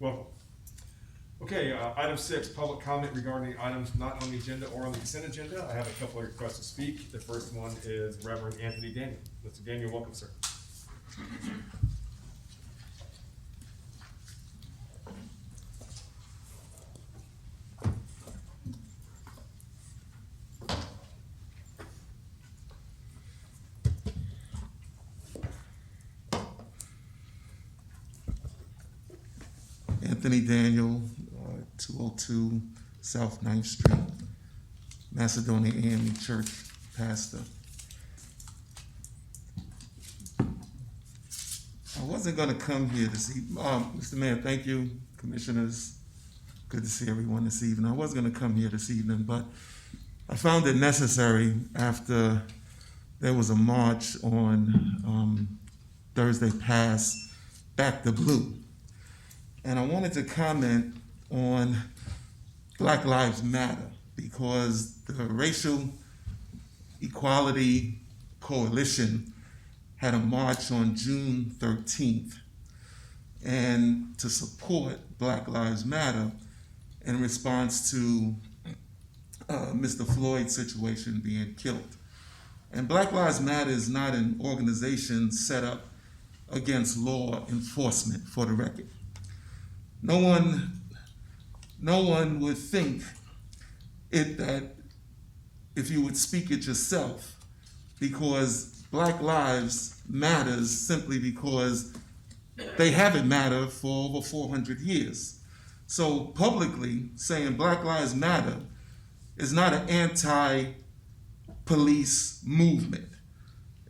Welcome. Okay, item 6, public comment regarding items not on the agenda or on the consent agenda. I have a couple of requests to speak. The first one is Reverend Anthony Daniel. Mr. Daniel, welcome, sir. Anthony Daniel, 202 South 9th Street, Macedonia AME Church pastor. I wasn't going to come here this evening. Mr. Mayor, thank you. Commissioners, good to see everyone this evening. I was going to come here this evening, but I found it necessary after there was a march on Thursday past, Back the Blue. And I wanted to comment on Black Lives Matter because the Racial Equality Coalition had a march on June 13th and to support Black Lives Matter in response to Mr. Floyd's situation being killed. And Black Lives Matter is not an organization set up against law enforcement, for the record. No one would think that if you would speak it yourself, because Black Lives matters simply because they haven't mattered for over 400 years. So publicly saying Black Lives Matter is not an anti-police movement.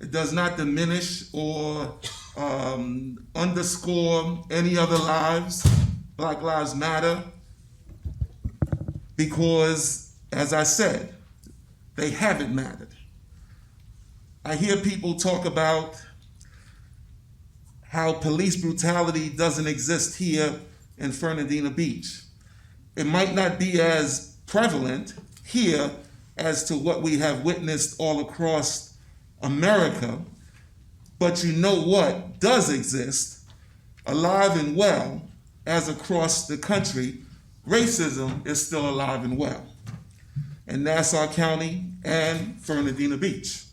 It does not diminish or underscore any other lives. Black Lives Matter because, as I said, they haven't mattered. I hear people talk about how police brutality doesn't exist here in Fernandina Beach. It might not be as prevalent here as to what we have witnessed all across America, but you know what does exist, alive and well, as across the country, racism is still alive and well in Nassau County and Fernandina Beach.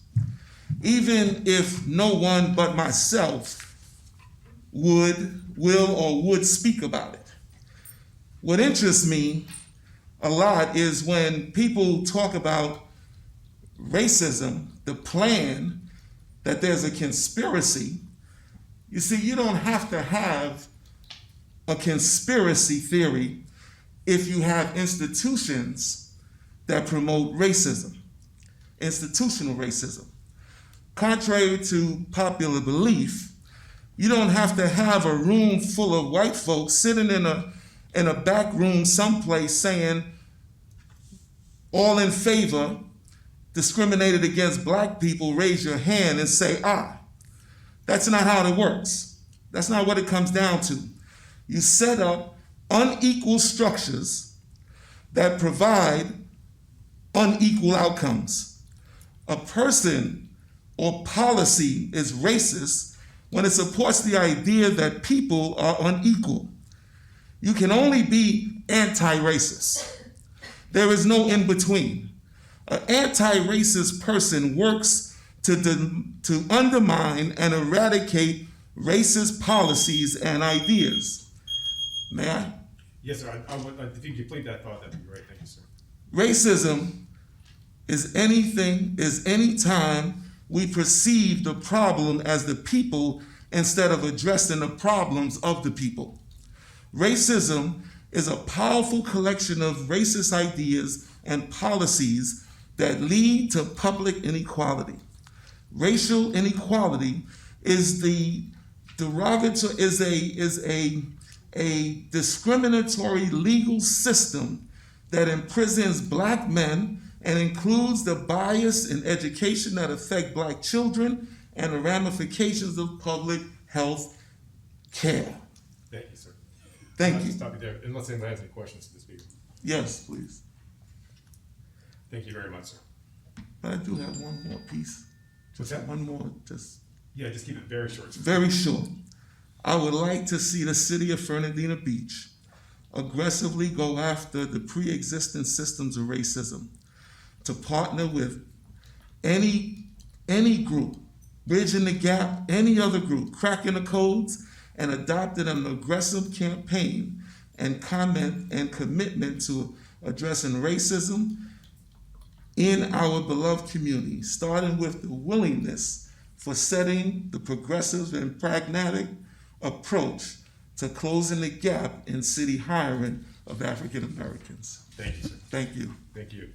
Even if no one but myself would speak about it. What interests me a lot is when people talk about racism, the plan, that there's a conspiracy. You see, you don't have to have a conspiracy theory if you have institutions that promote racism, institutional racism. Contrary to popular belief, you don't have to have a room full of white folks sitting in a back room someplace saying, all in favor, discriminated against black people, raise your hand and say, ah. That's not how it works. That's not what it comes down to. You set up unequal structures that provide unequal outcomes. A person or policy is racist when it supports the idea that people are unequal. You can only be anti-racist. There is no in between. An anti-racist person works to undermine and eradicate racist policies and ideas. May I? Yes, sir. If you could complete that thought, that'd be great. Thank you, sir. Racism is any time we perceive the problem as the people instead of addressing the problems of the people. Racism is a powerful collection of racist ideas and policies that lead to public inequality. Racial inequality is a discriminatory legal system that imprisons black men and includes the bias in education that affect black children and the ramifications of public health care. Thank you, sir. Thank you. Stop you there, unless anybody has any questions to the speaker. Yes, please. Thank you very much, sir. But I do have one more piece. What's that? One more, just Yeah, just keep it very short, sir. very short. I would like to see the city of Fernandina Beach aggressively go after the pre-existing systems of racism, to partner with any group, Bridging the Gap, any other group, cracking the codes, and adopted an aggressive campaign and commitment to addressing racism in our beloved community, starting with the willingness for setting the progressive and pragmatic approach to closing the gap in city hiring of African Americans. Thank you, sir. Thank you. Thank you.